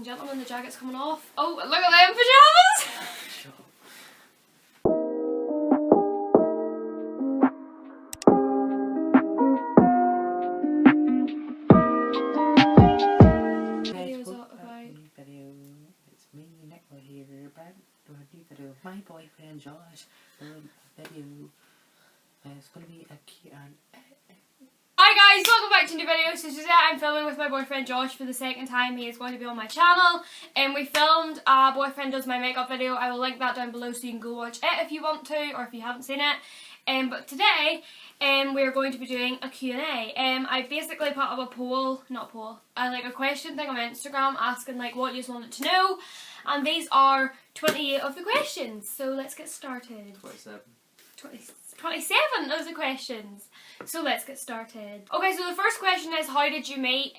and gentlemen, the jacket's coming off. Oh, look at them pyjamas! Shut up. Video's all about... Video. It's me, Nicola here, back to a new video of my boyfriend Josh. Video. It's gonna be a Q&A. Hi guys, welcome back to a new video. So today I'm filming with my boyfriend Josh for the second time. He is going to be on my channel. And we filmed a boyfriend does my makeup video. I will link that down below so you can go watch it if you want to or if you haven't seen it. But today we're going to be doing a Q&A. I basically put up a poll, like a question thing on my Instagram asking like what you wanted to know. And these are 28 of the questions. So let's get started. 27 of the questions. So let's get started. Okay, so the first question is, how did you meet?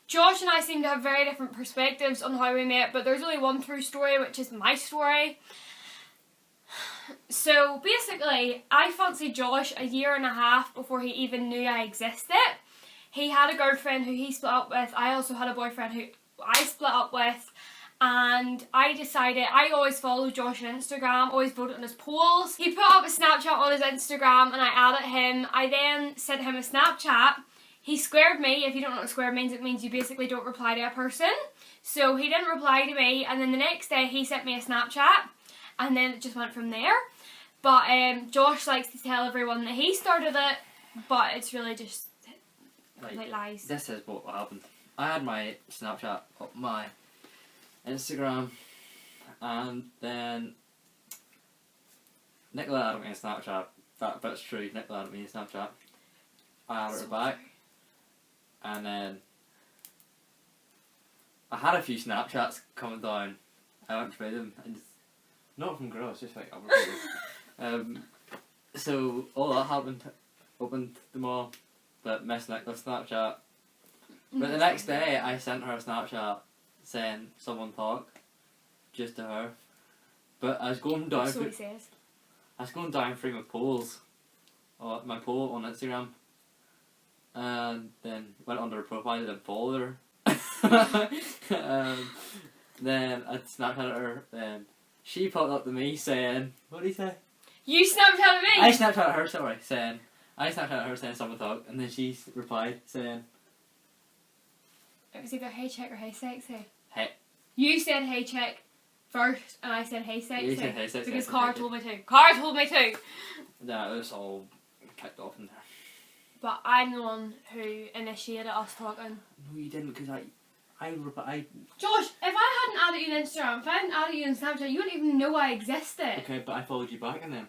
Josh and I seem to have very different perspectives on how we met, but there's only one true story, which is my story. So basically, I fancied Josh a year and a half before he even knew I existed. He had a girlfriend who he split up with. I also had a boyfriend who I split up with. And I decided, I always follow Josh on Instagram, always voted on his polls. He put up a Snapchat on his Instagram and I added him. I then sent him a Snapchat. He squared me. If you don't know what square means, it means you basically don't reply to a person. So he didn't reply to me, and then the next day he sent me a Snapchat, and then it just went from there. But Josh likes to tell everyone that he started it, but it's really just like lies. This is what happened. I had my Snapchat up my Instagram, and then Nicola added me on Snapchat. That bit's true. Nicola added me on Snapchat. I added her back, and then I had a few Snapchats coming down. I went through them, and not from girls, just like other people. So all that happened. Opened them all, but missed Nicola's Snapchat. But the next day, I sent her a Snapchat saying someone talk, just to her. But I was going down. So he says. I was going down through my polls, or my poll on Instagram, and then went under her profile and followed her. Then I Snapchatted her. Then she popped up to me saying, "What did he say?" You Snapchatted me. I Snapchatted her. Sorry, saying I Snapchatted her saying someone talk, and then she replied saying, It was either hey chick or hey sexy. Hey. You said hey chick first, and I said hey sexy. You said hey sexy. Because Cara told me to. Cara told me to. Yeah, it was all kicked off in there. But I'm the one who initiated us talking. No, you didn't, because I Josh, if I hadn't added you on Instagram, if I hadn't added you on Snapchat, you wouldn't even know I existed. Okay, but I followed you back and then.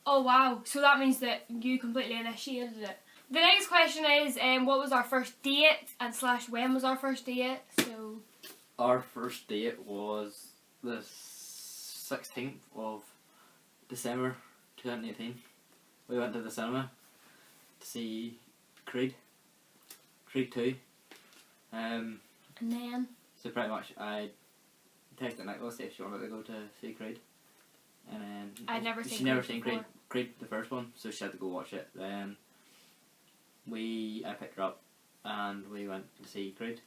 Oh wow, so that means that you completely initiated it. The next question is, what was our first date and / when was our first date? So Our first date was the 16th of December 2018. We went to the cinema to see Creed 2. And then? So pretty much I texted Nicola to see if she wanted to go to see Creed. And then I'd never seen she'd never Creed seen before. Creed, the first one, so she had to go watch it. Then I picked her up and we went to see Creed.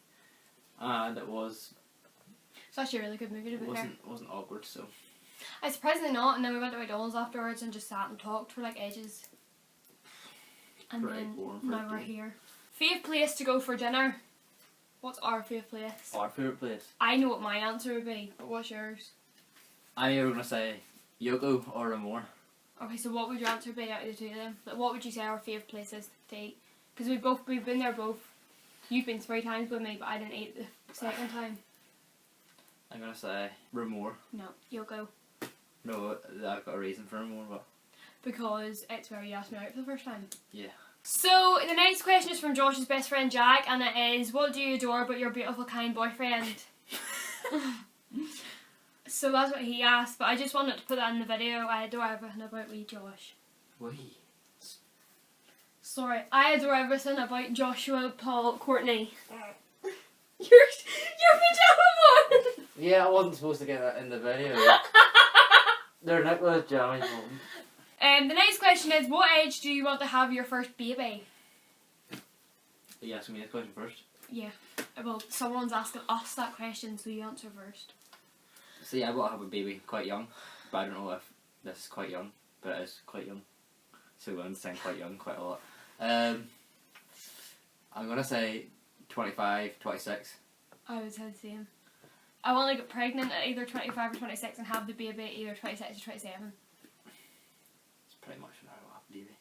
And it was... It's actually a really good movie to be fair. It wasn't awkward, so... Surprisingly not, and then we went to McDonald's afterwards and just sat and talked for like ages. And Pretty then boring for now a we're date. here. Favourite place to go for dinner? What's our favourite place? Our favourite place? I know what my answer would be, but what's yours? I'm either going to say Yoko or Amore. Okay, so what would your answer be out of the two of them? Like, what would you say our favourite places to eat? Because we've been there both. You've been 3 times with me, but I didn't eat the second time. I'm going to say Ramore. No, Yoko. No, I've got a reason for Ramore, but... Because it's where you asked me out for the first time. Yeah. So, the next question is from Josh's best friend Jack, and it is, what do you adore about your beautiful, kind boyfriend? So that's what he asked, but I just wanted to put that in the video. I adore everything about wee Josh. Wee. Sorry, I adore everything about Joshua, Paul, Courtney. Your pajama one! Yeah, I wasn't supposed to get that in the video. They're Nicola's jammies one. The next question is, what age do you want to have your first baby? Are you asking me this question first? Yeah. Well, someone's asking us that question, so you answer first. See, I want to have a baby quite young, but I don't know if this is quite young, but it is quite young. So I'm saying quite young quite a lot. I'm going to say 25, 26. I would say the same. I want to get pregnant at either 25 or 26 and have the baby at either 26 or 27. It's pretty much when I will have a baby.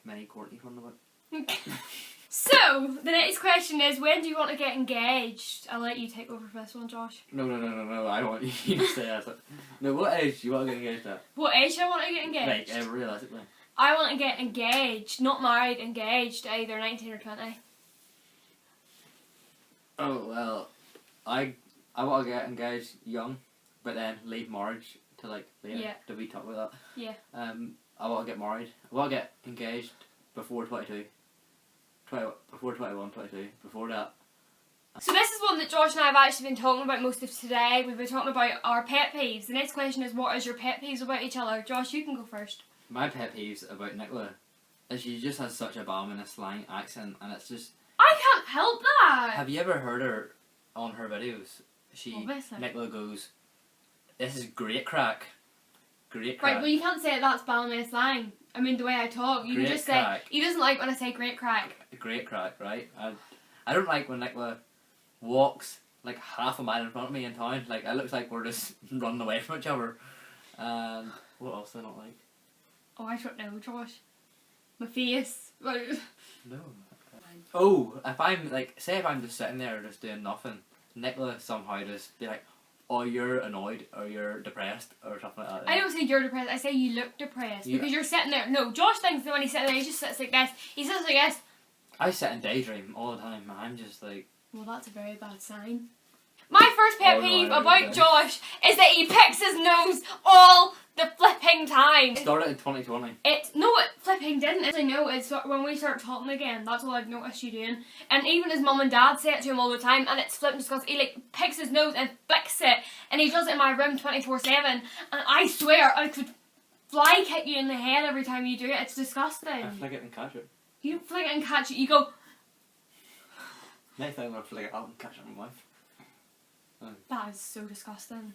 Many Courtney's running about. So, the next question is, when do you want to get engaged? I'll let you take over for this one, Josh. No, I don't want you to say that. No, what age do you want to get engaged at? What age do I want to get engaged? Like, realistically. I want to get engaged, not married, engaged, at either 19 or 20. Oh, well, I want to get engaged young, but then leave marriage to like later. Yeah. Did we talk about that? Yeah. I want to get married. I want to get engaged before 22. Before 21, 22. Before that. So this is one that Josh and I have actually been talking about most of today. We've been talking about our pet peeves. The next question is, what is your pet peeves about each other? Josh, you can go first. My pet peeves about Nicola is she just has such a balmy slang accent, and it's just... I can't help that! Have you ever heard her on her videos? Obviously. Nicola goes, "This is great crack. Great crack." Right, well you can't say that's Ballymena slang. I mean, the way I talk, you can Great just crack. say, he doesn't like when I say great crack. Great crack, right? I don't like when Nicola walks like half a mile in front of me in town. Like, it looks like we're just running away from each other. And what else do I not like? Oh, I don't know, Josh. My face. No. Oh, if I'm like, say if I'm just sitting there just doing nothing, Nicola somehow just be like, "Oh, you're annoyed," or "You're depressed," or something like that. I don't say you're depressed, I say you look depressed. Because you're sitting there. No, Josh thinks that when he's sitting there, he just sits like this. He sits like this. I sit and daydream all the time, and I'm just like... Well, that's a very bad sign. My first pet peeve about Josh is that he picks his nose all the flipping time. It started in 2020. It flipping didn't. I know it's when we start talking again. That's all I've noticed you doing. And even his mum and dad say it to him all the time, and it's flipping disgusting. He like picks his nose and flicks it, and he does it in my room 24/7. And I swear I could fly kick you in the head every time you do it. It's disgusting. I flick it and catch it. You don't flick it and catch it. You go. Next time I'll flick it out and catch it in my mouth. That is so disgusting.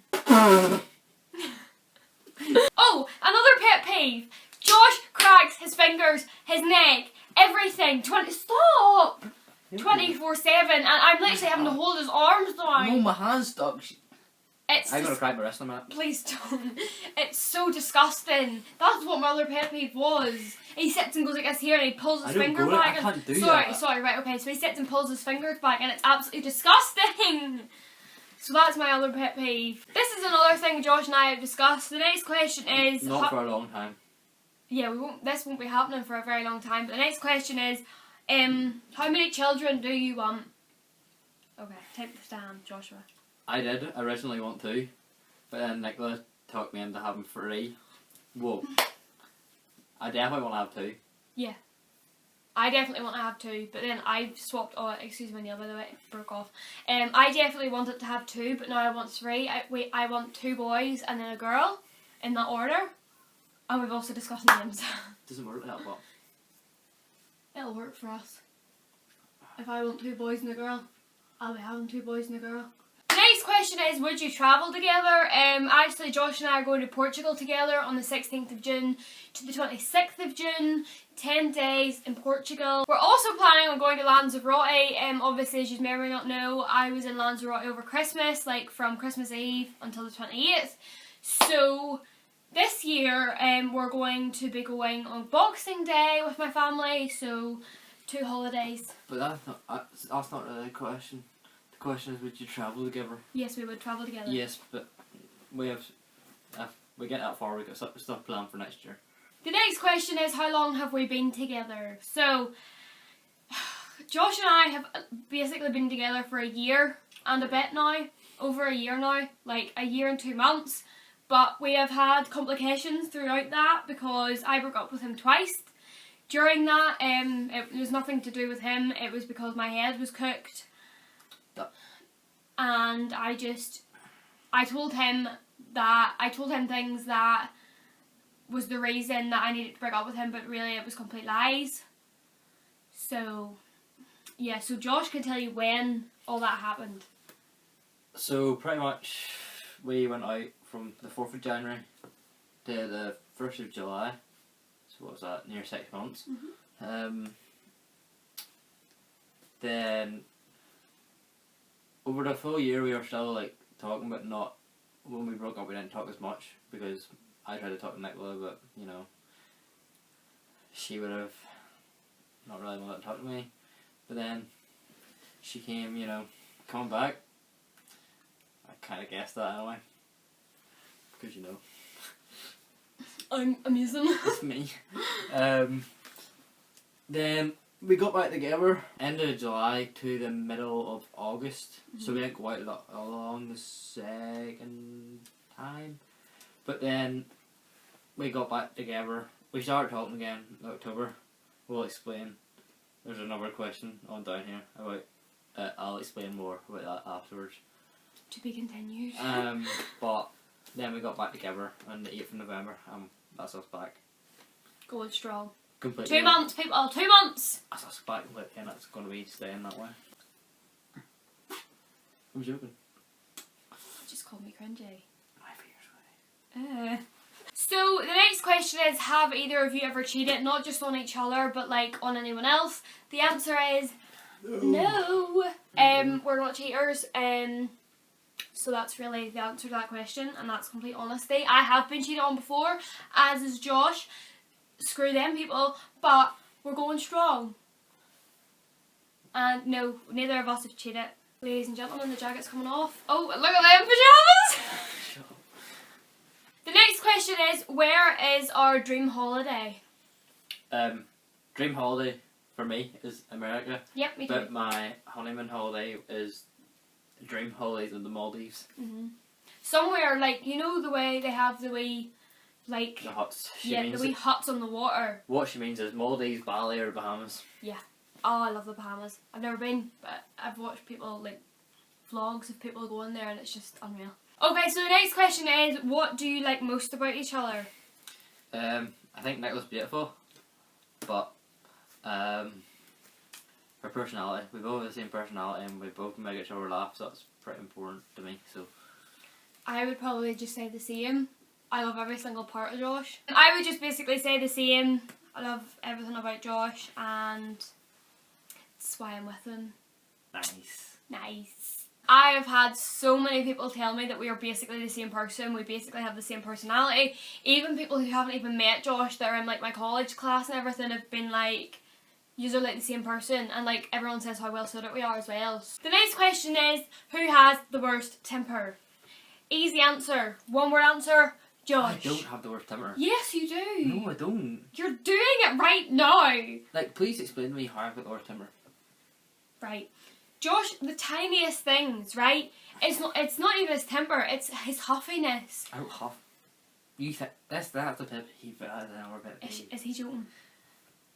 Oh, another pet peeve. Josh cracks his fingers, his neck, everything. Stop! 24/7, and I'm literally having to hold his arms down. No, my hand's stuck. I'm gonna crack my wrist in a minute. Please don't. It's so disgusting. That's what my other pet peeve was. He sits and goes like this here, and he pulls his finger back. I can't do that. Sorry, right, okay. So he sits and pulls his fingers back, and it's absolutely disgusting. So that's my other pet peeve. This is another thing Josh and I have discussed. The next question is... Not for a long time. Yeah, this won't be happening for a very long time. But the next question is, how many children do you want? Okay, take the stand, Joshua. I did originally want 2, but then Nicola talked me into having 3. Whoa. I definitely want to have 2. Yeah. I definitely want to have 2, but then I've swapped... Oh, excuse my nail, by the way, it broke off. I definitely wanted to have 2, but now I want 3. I want 2 boys and then a girl, in that order. And we've also discussed names. Doesn't work like that, but... It'll work for us. If I want 2 boys and a girl, I'll be having 2 boys and a girl. The next question is, would you travel together? Actually, Josh and I are going to Portugal together on the 16th of June to the 26th of June. 10 days in Portugal. We're also planning on going to Lanzarote. Obviously, as you may or may not know, I was in Lanzarote over Christmas, like from Christmas Eve until the 28th. So this year, we're going to be going on Boxing Day with my family. So 2 holidays. But that's not really the question. The question is, would you travel together? Yes, we would travel together. Yes, but if we get that far, we've got stuff planned for next year. The next question is, how long have we been together? So, Josh and I have basically been together for a year and a bit now. Over a year now. Like, a year and 2 months. But we have had complications throughout that because I broke up with him twice. During that, it was nothing to do with him. It was because my head was cooked. And I told him things that was the reason that I needed to break up with him, but really it was complete lies. So Yeah, so Josh can tell you when all that happened. So pretty much we went out from the 4th of January to the 1st of July. So what was that? Near 6 months. Then over the full year we were still like talking, but not when we broke up we didn't talk as much because I tried to talk to Nicola, but you know, she would have not really wanted to talk to me. But then she came, you know, coming back. I kind of guessed that anyway, because you know. I'm amusing. It's me. Then we got back together end of July to the middle of August, so we didn't go out along the second time. But then we got back together. We started talking again in October. We'll explain. There's another question on down here about. I'll explain more about that afterwards. To be continued. But then we got back together on the 8th of November, and that's us back. Going strong. Completely. 2 months, people. 2 months. That's us back, and it's going to be staying that way. I'm joking. Just call me cringy. My fears way. So the next question is, have either of you ever cheated? Not just on each other, but like on anyone else? The answer is no. We're not cheaters. So that's really the answer to that question, and that's complete honesty. I have been cheated on before, as is Josh. Screw them people, but we're going strong. And no, neither of us have cheated. Ladies and gentlemen, the jacket's coming off. Oh, look at them pyjamas! The next question is, where is our dream holiday? Dream holiday for me is America. Yep, me too. But my honeymoon holiday is dream holidays in the Maldives. Somewhere, like, you know the way they have the wee, like... The huts. The wee huts on the water. What she means is Maldives, Bali or Bahamas. Yeah. Oh, I love the Bahamas. I've never been, but I've watched people, like, vlogs of people going there, and it's just unreal. Okay, so the next question is, what do you like most about each other? I think Nicola's beautiful, but her personality. We both have the same personality, and we both make each other laugh, so that's pretty important to me. So I would probably just say the same. I love every single part of Josh. I would just basically say the same. I love everything about Josh, and that's why I'm with him. nice. Nice. I have had so many people tell me that we are basically the same person. We basically have the same personality. Even people who haven't even met Josh that are in like my college class and everything have been like, yous are like the same person, and like everyone says how well suited we are as well. The next question is, who has the worst temper? Easy answer. One word answer. Josh. I don't have the worst temper. Yes, you do. No, I don't. You're doing it right now. Like, please explain to me how I've got the worst temper. Right. Josh, the tiniest things, right? It's not even his temper, it's his huffiness. I don't huff. You think that's the pet peeve, but I don't know our pet peeve. Is he joking?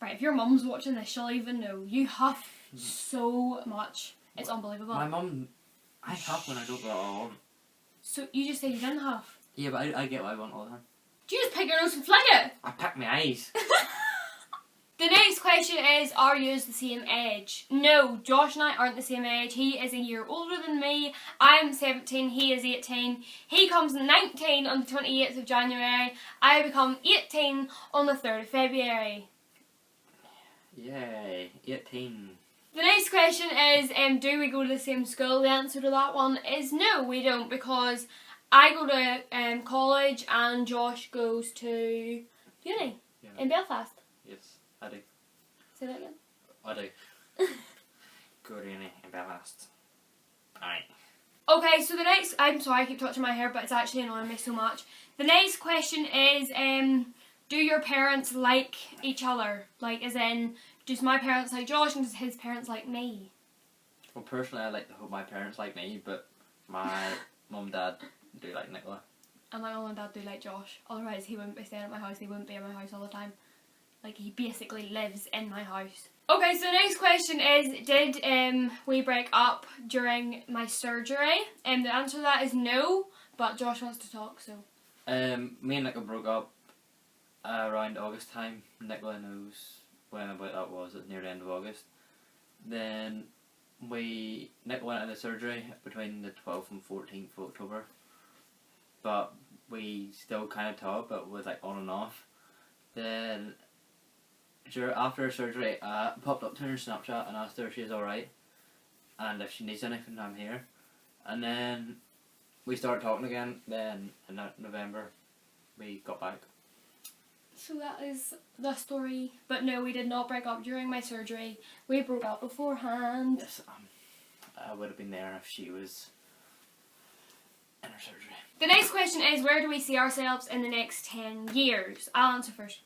Right, if your mum's watching this, she'll even know. You huff so much. It's unbelievable. My mum, I huff when I don't get what I want. So you just said you didn't huff? Yeah, but I get what I want all the time. Do you just pick your nose and fling it? I pick my eyes. The next question is, are you the same age? No, Josh and I aren't the same age. He is a year older than me. I'm 17, he is 18. He comes 19 on the 28th of January. I become 18 on the 3rd of February. Yay, 18. The next question is, do we go to the same school? The answer to that one is no, we don't, because I go to college and Josh goes to uni in Belfast. Yes, I do. Say that again. I do. Go to uni in Belfast. Aye. Okay, so the next... I'm sorry I keep touching my hair, but it's actually annoying me so much. The next question is, do your parents like each other? Like, as in, does my parents like Josh and does his parents like me? Well, personally, I like to hope my parents like me, but my mum and dad do like Nicola. And my mum and dad do like Josh. Otherwise, he wouldn't be staying at my house. He wouldn't be in my house all the time. Like, he basically lives in my house. Okay, so the next question is, did we break up during my surgery? The answer to that is no, but Josh wants to talk, so... Me and Nicola broke up around August time. Nicola knows when about that was, at near the end of August. Then Nick went into surgery between the 12th and 14th of October. But we still kind of talk, but was like on and off. Then after her surgery, I popped up to her Snapchat and asked her if she's alright. And if she needs anything, I'm here. And then we started talking again. Then in November, we got back. So that is the story. But no, we did not break up during my surgery. We broke up beforehand. Yes, I would have been there if she was in her surgery. The next question is, where do we see ourselves in the next 10 years? I'll answer first.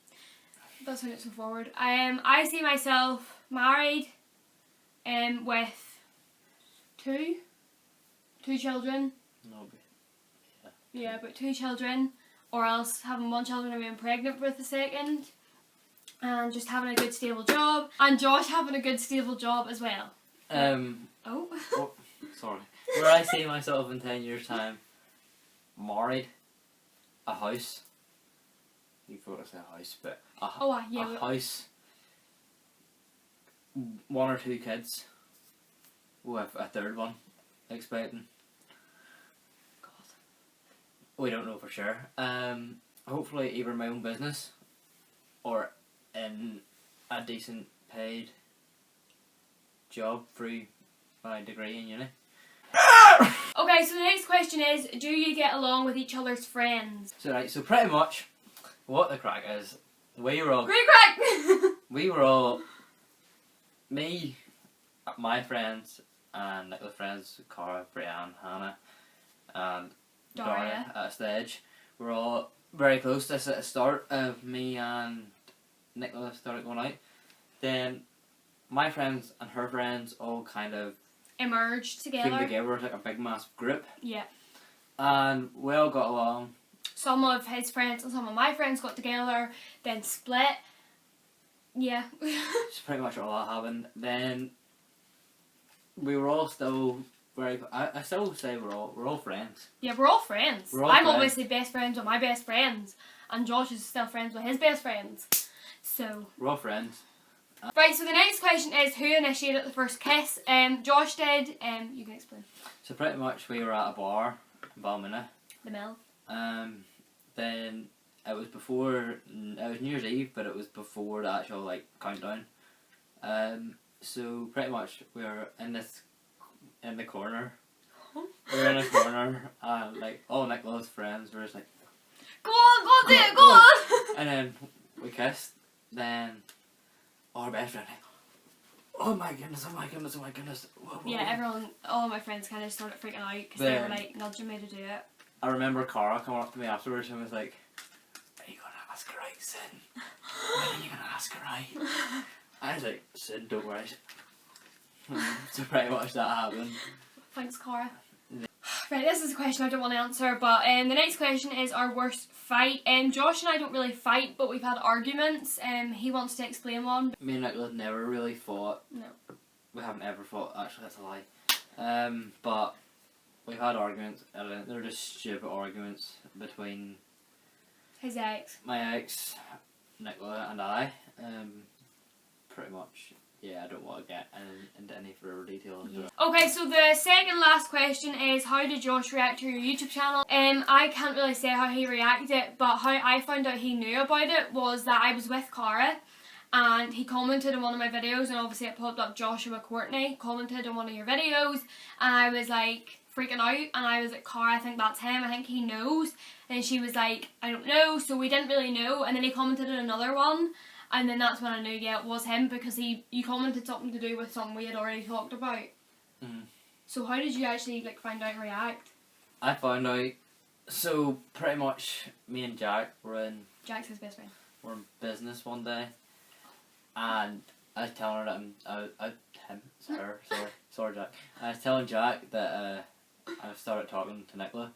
That's how it's so forward. I see myself married with two children. No, but Yeah, but 2 children. Or else having 1 child and being pregnant with the second. And just having a good stable job. And Josh having a good stable job as well. Oh, sorry. Where I see myself in 10 years' time, married, a house. You thought I said a house, but a house, 1 or 2 kids, with a 3rd one expecting. God, we don't know for sure. Hopefully either my own business or in a decent paid job through my degree in uni. Okay, so the next question is, do you get along with each other's friends? So pretty much what the crack is, we were all Great crack! we were all, me, my friends, and Nicola's friends, Cara, Brianne, Hannah, and Daria at a stage. We're all very close. This at the start of me and Nicola started going out. Then my friends and her friends all kind of emerged together. came together as like a big massive group. Yeah. And we all got along. Some of his friends and some of my friends got together, then split. Yeah. It's pretty much all that happened. Then we were all still very. I still say we're all friends. Yeah, we're all friends. We're all I'm friends. obviously best friends with my best friends, and Josh is still friends with his best friends. So. We're all friends. Right. So the next question is, who initiated the first kiss? Josh did. You can explain. So pretty much we were at a bar in Ballymena. The mill. Then it was before, it was New Year's Eve, but it was before the actual like countdown. So pretty much we were in the corner. We were in a corner, and like all Nicola's friends were just like, Go on, do it, go on! and then we kissed. Then our best friend, like, oh my goodness, oh my goodness, oh my goodness. Whoa, whoa, Yeah, whoa. all my friends kind of started freaking out because they were like nudging me to do it. I remember Cara coming up to me afterwards and was like, are you gonna ask her out, Sin? When are you gonna ask her out? I was like, Sin, don't worry. So pretty much that happened. Thanks, Cara. Right, this is a question I don't want to answer, but the next question is our worst fight. Josh and I don't really fight, but we've had arguments. He wants to explain one. Me and Nicola never really fought. No. We haven't ever fought, actually, that's a lie. But we've had arguments, and they're just stupid arguments between His ex. my ex, Nicola, and I. Pretty much, yeah, I don't want to get into any further detail into it. Okay, so the second last question is, how did Josh react to your YouTube channel? I can't really say how he reacted, but how I found out he knew about it was that I was with Cara, and he commented on one of my videos, and obviously it popped up Joshua Courtney commented on one of your videos, and I was like freaking out, and I was like, Cara, I think that's him, I think he knows. And she was like, I don't know, so we didn't really know. And then he commented on another one, and then that's when I knew, yeah, it was him, because you commented something to do with something we had already talked about. Mm. So how did you actually like find out and react? I found out, so pretty much me and Jack were in Jack's his best friend. We're in business one day, and I was telling her that sorry Jack. I was telling Jack that I started talking to Nicola,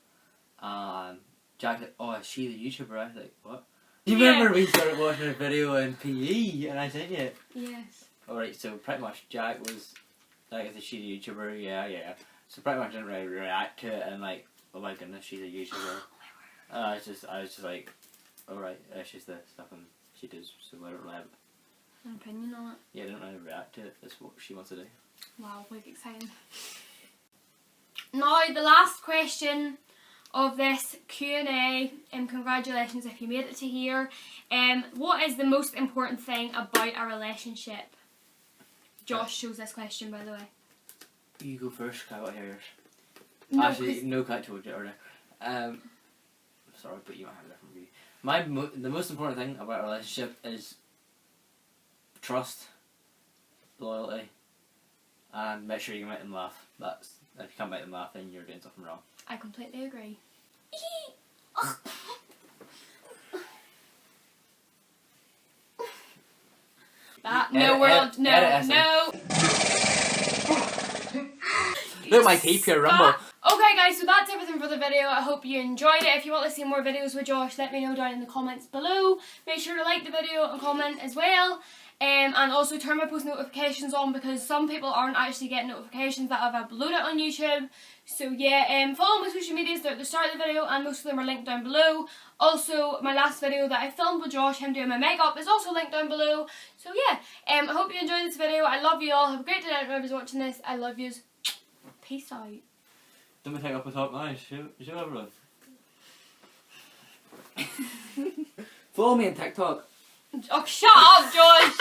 and Jack like, oh, is she the YouTuber? I was like, what? You remember we started watching a video in PE, and I said, yeah. Yes. Alright, so pretty much Jack was like, is she the YouTuber? Yeah. So pretty much didn't really react to it, and like, oh my goodness, she's a YouTuber. I was just like, alright, she's the stuff and she does, so I don't really have an opinion on it. Yeah, I don't really react to it. That's what she wants to do. Wow, like exciting. Now, the last question of this Q&A, and congratulations if you made it to here. What is the most important thing about a relationship? Josh chose this question, by the way. You go first, Kai, what yours? No, Actually, no, Kai told you earlier. Sorry, but you might have a different view. The most important thing about a relationship is trust, loyalty, and make sure you can make them laugh. If you can't make them laugh, then you're doing something wrong. I completely agree. No. Look, my teeth here rumble. Okay guys, so that's everything for the video. I hope you enjoyed it. If you want to see more videos with Josh, let me know down in the comments below. Make sure to like the video and comment as well. And also turn my post notifications on, because some people aren't actually getting notifications that I've uploaded on YouTube. So yeah, follow my social medias. They're at the start of the video and most of them are linked down below. Also, my last video that I filmed with Josh, him doing my makeup, is also linked down below. So yeah, I hope you enjoyed this video. I love you all. Have a great day whoever's watching this. I love yous. Peace out. Don't we take up a top now? Show everyone. Follow me on TikTok. Oh, shut up, Josh!